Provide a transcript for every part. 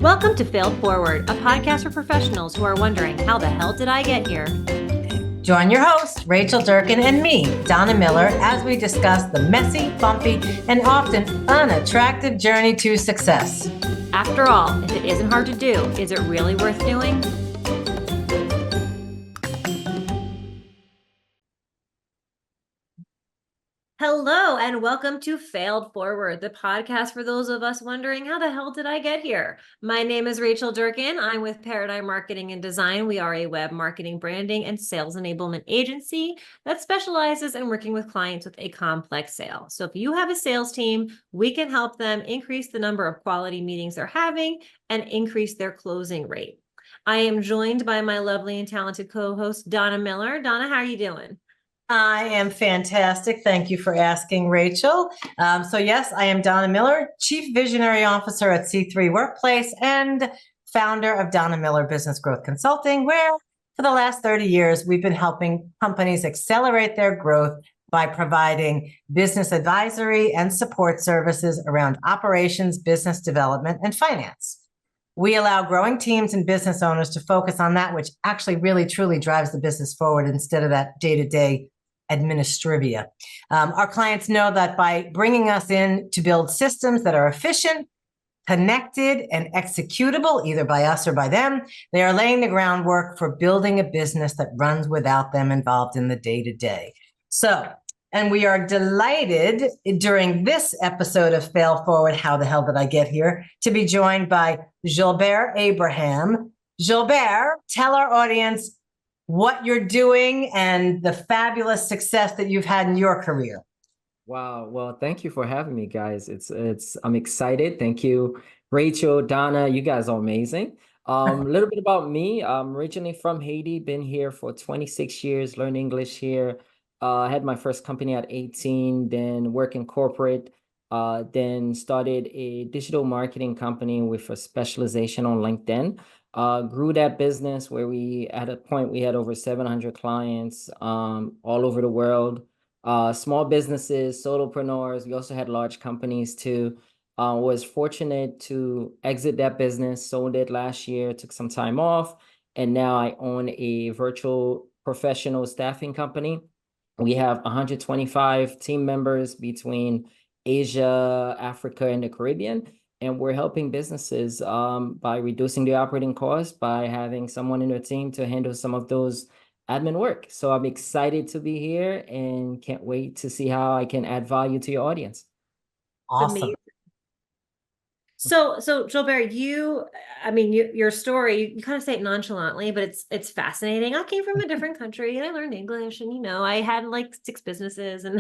Welcome to Failed Forward, a podcast for professionals who are wondering, how the hell did I get here? Join your host, Rachel Durkin, and me, Donna Miller, as we discuss the messy, bumpy, and often unattractive journey to success. After all, if it isn't hard to do, is it really worth doing? Hello, and welcome to Failed Forward, the podcast for those of us wondering, how the hell did I get here? My name is Rachel Durkin. I'm with Paradigm Marketing and Design. We are a web marketing, branding, and sales enablement agency that specializes in working with clients with a complex sale. So if you have a sales team, we can help them increase the number of quality meetings they're having and increase their closing rate. I am joined by my lovely and talented co-host, Donna Miller. Donna, how are you doing? I am fantastic. Thank you for asking, Rachel. Yes, I am Donna Miller, Chief Visionary Officer at C3 Workplace and founder of Donna Miller Business Growth Consulting, where for the last 30 years, we've been helping companies accelerate their growth by providing business advisory and support services around operations, business development, and finance. We allow growing teams and business owners to focus on that which actually really truly drives the business forward instead of that day-to-day administrivia. Our clients know that by bringing us in to build systems that are efficient, connected, and executable, either by us or by them, they are laying the groundwork for building a business that runs without them involved in the day-to-day. And we are delighted during this episode of Fail Forward, How the Hell Did I Get Here, to be joined by Julbert Abraham. Julbert, tell our audience what you're doing and the fabulous success that you've had in your career. Wow. Well, thank you for having me, guys. I'm excited. Thank you, Rachel, Donna. You guys are amazing. A little bit about me. I'm originally from Haiti, been here for 26 years, learned English here. I had my first company at 18, then work in corporate, then started a digital marketing company with a specialization on LinkedIn. Grew that business where at a point we had over 700 clients all over the world. Small businesses, solopreneurs. We also had large companies too. Was fortunate to exit that business, sold it last year, took some time off, and now I own a virtual professional staffing company. We have 125 team members between Asia, Africa, and the Caribbean. And we're helping businesses by reducing the operating costs by having someone in their team to handle some of those admin work. So I'm excited to be here and can't wait to see how I can add value to your audience. Awesome. Amazing. So Julbert, your story, you kind of say it nonchalantly, but it's fascinating. I came from a different country and I learned English, and I had like 6 businesses, and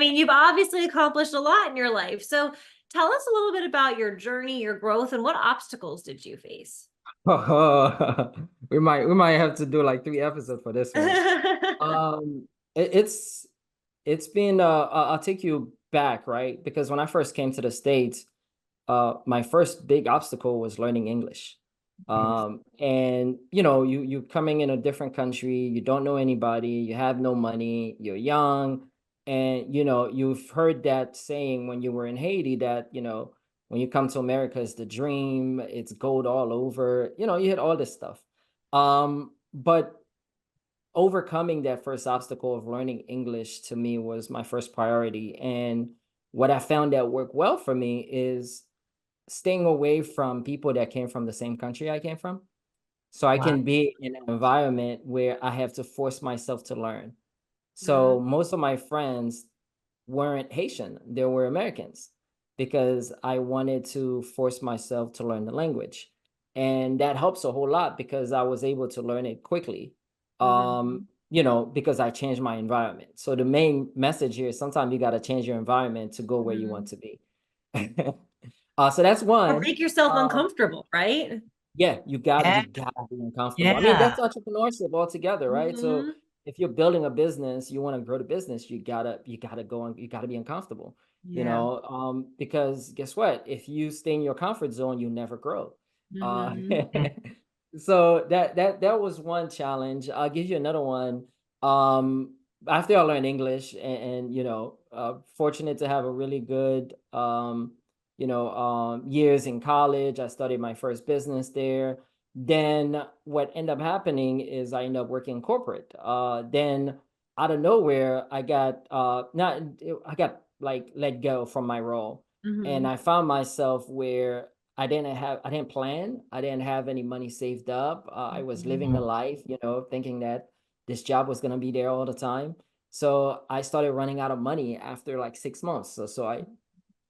you've obviously accomplished a lot in your life. So tell us a little bit about your journey, your growth, and what obstacles did you face? We might have to do like 3 episodes for this one. It's been I'll take you back, right? Because when I first came to the States, my first big obstacle was learning English. And you coming in a different country, you don't know anybody, you have no money, you're young, and you've heard that saying when you were in Haiti that when you come to America, it's the dream, it's gold all over, you had all this stuff. But overcoming that first obstacle of learning English to me was my first priority. And what I found that worked well for me is staying away from people that came from the same country I came from. So I can be in an environment where I have to force myself to learn. So most of my friends weren't Haitian, they were Americans, because I wanted to force myself to learn the language. And that helps a whole lot because I was able to learn it quickly, because I changed my environment. So the main message here is sometimes you got to change your environment to go where you want to be. So that's one. Or make yourself uncomfortable, right? Yeah, you gotta be uncomfortable. I mean, that's entrepreneurship altogether, right? So if you're building a business, you want to grow the business, you gotta go on, you gotta be uncomfortable, because guess what? If you stay in your comfort zone, you never grow. So that was one challenge. I'll give you another one. After I learned English and fortunate to have a really good years in college. I studied my first business there. Then what ended up happening is I ended up working corporate. Then out of nowhere, I got not I got like let go from my role, and Mhm. I found myself where I didn't plan. I didn't have any money saved up. I was living the Mhm. life, thinking that this job was gonna be there all the time. So I started running out of money after like 6 months. So I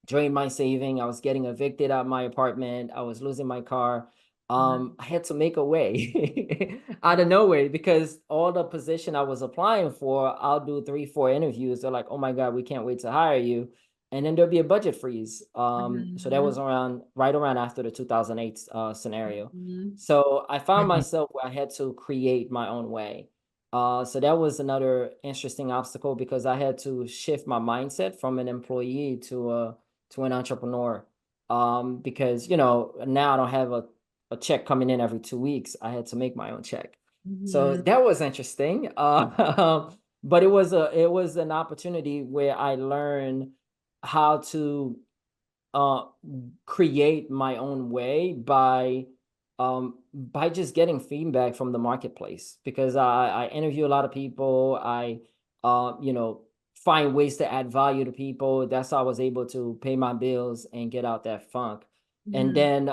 drained my saving. I was getting evicted out of my apartment. I was losing my car. I had to make a way out of nowhere because all the position I was applying for, I'll do 3, 4 interviews. They're like, "Oh my God, we can't wait to hire you." And then there'll be a budget freeze. So that was Mhm. right around after the 2008 scenario. Mhm. So I found Mhm. myself where I had to create my own way. So that was another interesting obstacle because I had to shift my mindset from an employee to an entrepreneur. Because now I don't have a check coming in every 2 weeks. I had to make my own check. So Mhm. that was interesting. But it was an opportunity where I learned how to uh create my own way by just getting feedback from the marketplace because I interview a lot of people. I find ways to add value to people. That's how I was able to pay my bills and get out that funk. And Mhm.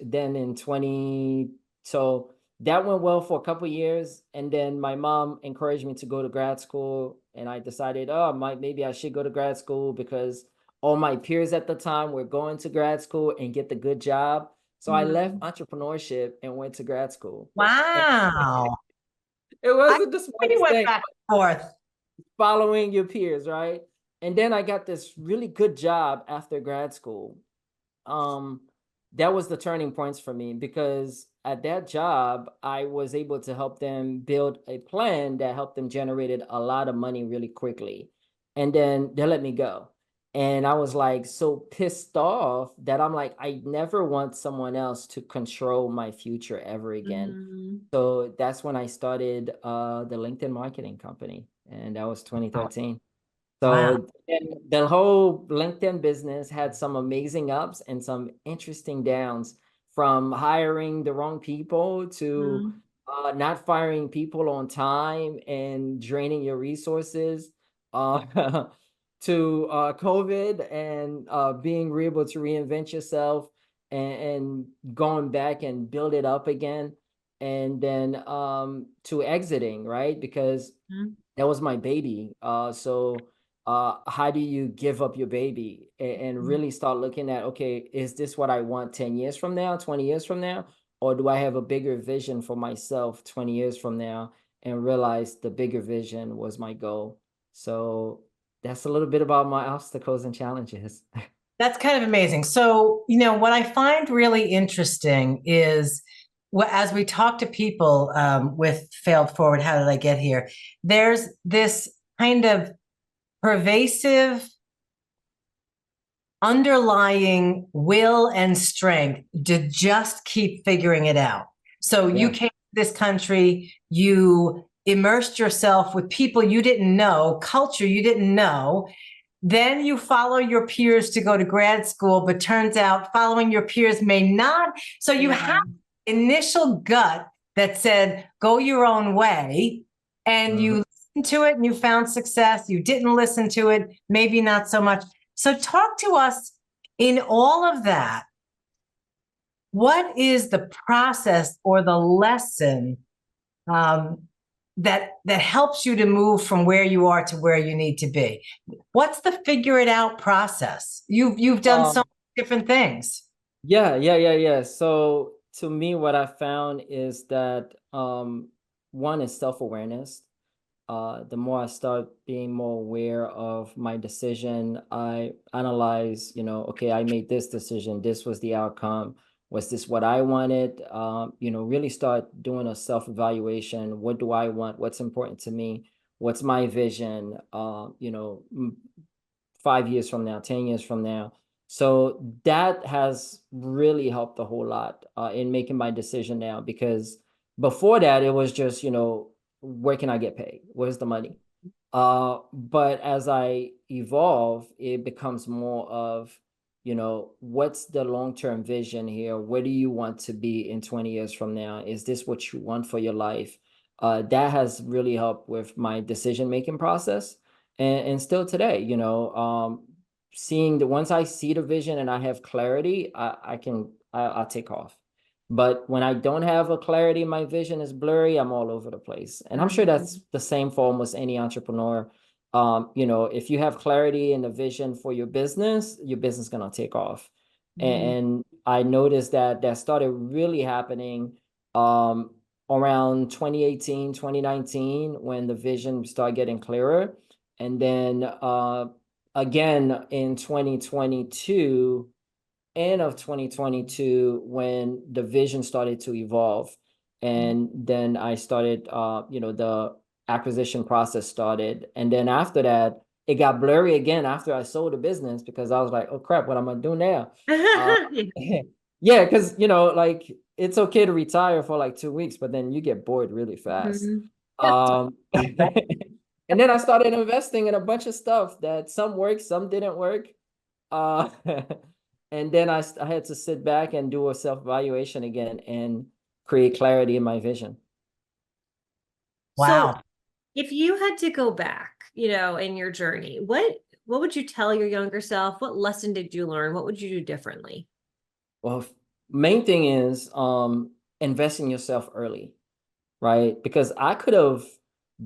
then in 20 so that went well for a couple years, and then my mom encouraged me to go to grad school, and I decided, oh, maybe I should go to grad school because all my peers at the time were going to grad school and get the good job. So I left Mhm. entrepreneurship and went to grad school. And Wow. it I wasn't the you smartest went thing, back and forth. following your peers, right? And then I got this really good job after grad school. um that was the turning points for me because at that job I was able to help them build a plan that helped them generated a lot of money really quickly, and then they let me go. And I was like so pissed off that I'm like, I never want someone else to control my future ever again. Mhm. So that's when I started the LinkedIn marketing company, and that was Oh, 2013. wow. So the whole LinkedIn business had some amazing ups and some interesting downs, from hiring the wrong people to Mhm. not firing people on time and draining your resources, uh, to COVID and being able to reinvent yourself and going back and build it up again. And then to exiting, right? Because Mhm. that was my baby. So how do you give up your baby and really start looking at, okay, is this what I want 10 years from now, 20 years from now? Or do I have a bigger vision for myself 20 years from now and realize the bigger vision was my goal? So that's a little bit about my obstacles and challenges. That's kind of amazing. So, what I find really interesting is as we talk to people with failed forward, how did I get here? There's this kind of pervasive underlying will and strength to just keep figuring it out. So you Yeah. came to this country, you immersed yourself with people you didn't know, culture you didn't know. Then you follow your peers to go to grad school, but turns out following your peers may not. So you have Yeah. initial gut that said, go your own way. And Mhm. you listened to it and you found success. You didn't listen to it, maybe not so much. So talk to us in all of that. What is the process or the lesson um, that helps you to move from where you are to where you need to be? What's the figure it out process? You've done so Um, many different things. yeah. So to me, what I found is that one is self-awareness. The more I start being more aware of my decision, I analyze, okay, I made this decision. This was the outcome. Was this what I wanted? Really start doing a self-evaluation. What do I want? What's important to me? What's my vision? 5 years from now, 10 years from now. So that has really helped a whole lot in making my decision now, because before that, it was just, where can I get paid? Where's the money? But as I evolve, it becomes more of, you know, what's the long-term vision here? Where do you want to be in 20 years from now? Is this what you want for your life? That has really helped with my decision-making process. And still today, you know, seeing the once I see the vision and I have clarity, I'll take off. But when I don't have a clarity, my vision is blurry, I'm all over the place. And I'm sure that's the same for almost any entrepreneur. You know, if you have clarity and a vision for your business is gonna take off. And I noticed that that started really happening around 2018, 2019, when the vision started getting clearer. And then again in 2022, end of 2022, when the vision started to evolve. And then I started, you know, the acquisition process started. And then after that, it got blurry again after I sold the business, because I was like, oh crap, what am I doing now? Yeah, because, you know, like it's okay to retire for like 2 weeks, but then you get bored really fast. And then I started investing in a bunch of stuff that some worked, some didn't work. Uh, and then I had to sit back and do a self-evaluation again and create clarity in my vision. So Wow. if you had to go back, you know, in your journey, what would you tell your younger self? What lesson did you learn? What would you do differently? Well, main thing is invest in yourself early, right? Because I could have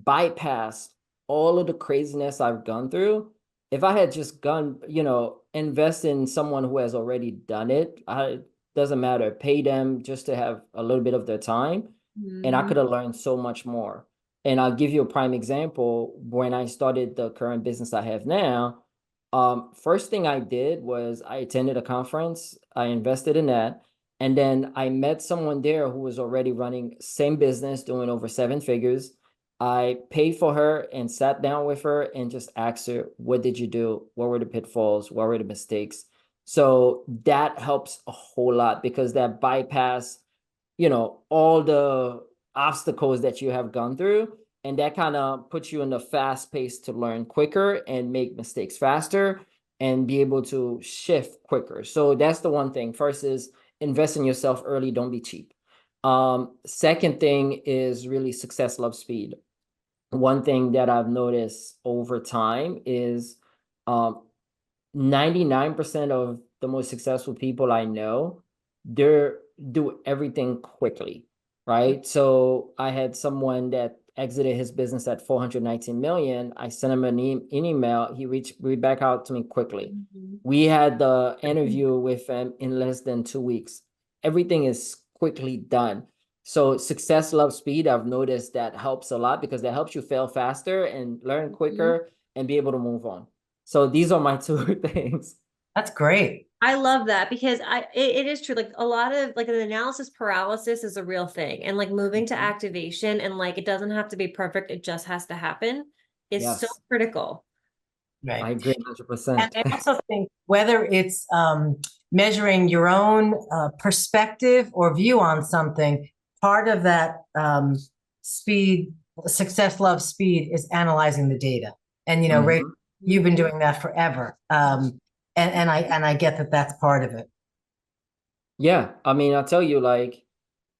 bypassed all of the craziness I've gone through if I had just gone, you know, invest in someone who has already done it. Doesn't matter, pay them just to have a little bit of their time, and I could have learned so much more. And I'll give you a prime example. When I started the current business I have now, first thing I did was I attended a conference, I invested in that, and then I met someone there who was already running same business, doing over 7 figures. I paid for her and sat down with her and just asked her, what did you do? What were the pitfalls? What were the mistakes? So that helps a whole lot, because that bypass, you know, all the obstacles that you have gone through. And that kind of puts you in the fast pace to learn quicker and make mistakes faster and be able to shift quicker. So that's the one thing. First is invest in yourself early. Don't be cheap. Second thing is really success loves speed. One thing that I've noticed over time is 99% of the most successful people I know, they do everything quickly, right? So I had someone that exited his business at 419 million. I sent him an email. He reached back out to me quickly. We had the interview with him in less than 2 weeks. Everything is quickly done. So success loves speed. I've noticed that helps a lot, because that helps you fail faster and learn quicker and be able to move on. So these are my two things. That's great. I love that, because it is true. Like a lot of like an analysis paralysis is a real thing. And like moving to activation, and like it doesn't have to be perfect, it just has to happen, is so Yes, critical. Right. I agree And 100%. I also think whether it's measuring your own perspective or view on something, part of that speed, success loves speed, is analyzing the data. And you know, Ray, you've been doing that forever. And I get that that's part of it. Yeah, I mean, I'll tell you, like,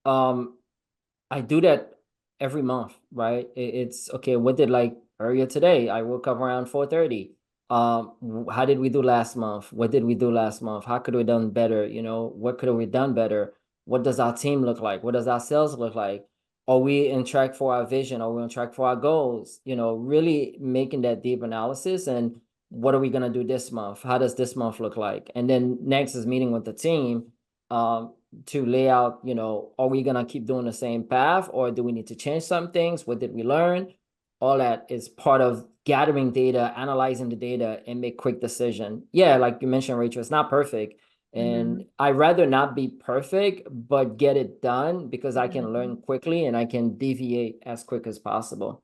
I do that every month, right? It's okay. What did, like, earlier today? I woke up around 4:30. How did we do last month? What did we do last month? How could we done better? You know, what could have we done better? What does our team look like? What does our sales look like? Are we in track for our vision? Are we on track for our goals? You know, really making that deep analysis. And what are we gonna do this month? How does this month look like? And then next is meeting with the team. To lay out, you know, are we gonna keep doing the same path, or do we need to change some things? What did we learn? All that is part of gathering data, analyzing the data, and make quick decision. Yeah, like you mentioned, Rachel, it's not perfect. And I'd rather not be perfect, but get it done, because I can learn quickly and I can deviate as quick as possible.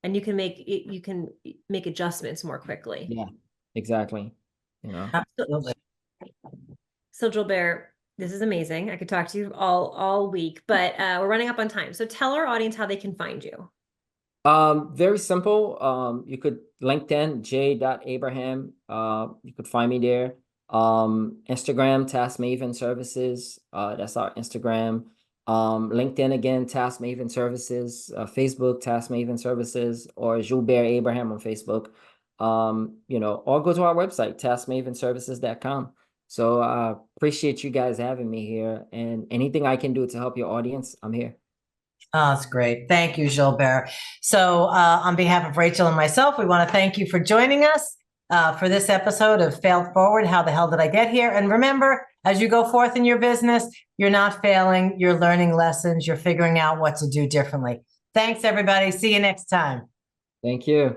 And you can make adjustments more quickly. Yeah, exactly. You know. Absolutely. So Julbert, this is amazing. I could talk to you all week, but we're running up on time. So tell our audience how they can find you. Very simple. You could LinkedIn, J.Abraham. You could find me there. Instagram, Task Maven Services. That's our Instagram. LinkedIn again, Task Maven Services. Facebook, Task Maven Services, or Julbert Abraham on Facebook. Or go to our website, taskmavenservices.com. So appreciate you guys having me here, and anything I can do to help your audience, I'm here. Oh, that's great. Thank you, Julbert. So on behalf of Rachel and myself, we want to thank you for joining us for this episode of Failed Forward. How the hell did I get here? And remember, as you go forth in your business, you're not failing, you're learning lessons, you're figuring out what to do differently. Thanks, everybody. See you next time. Thank you.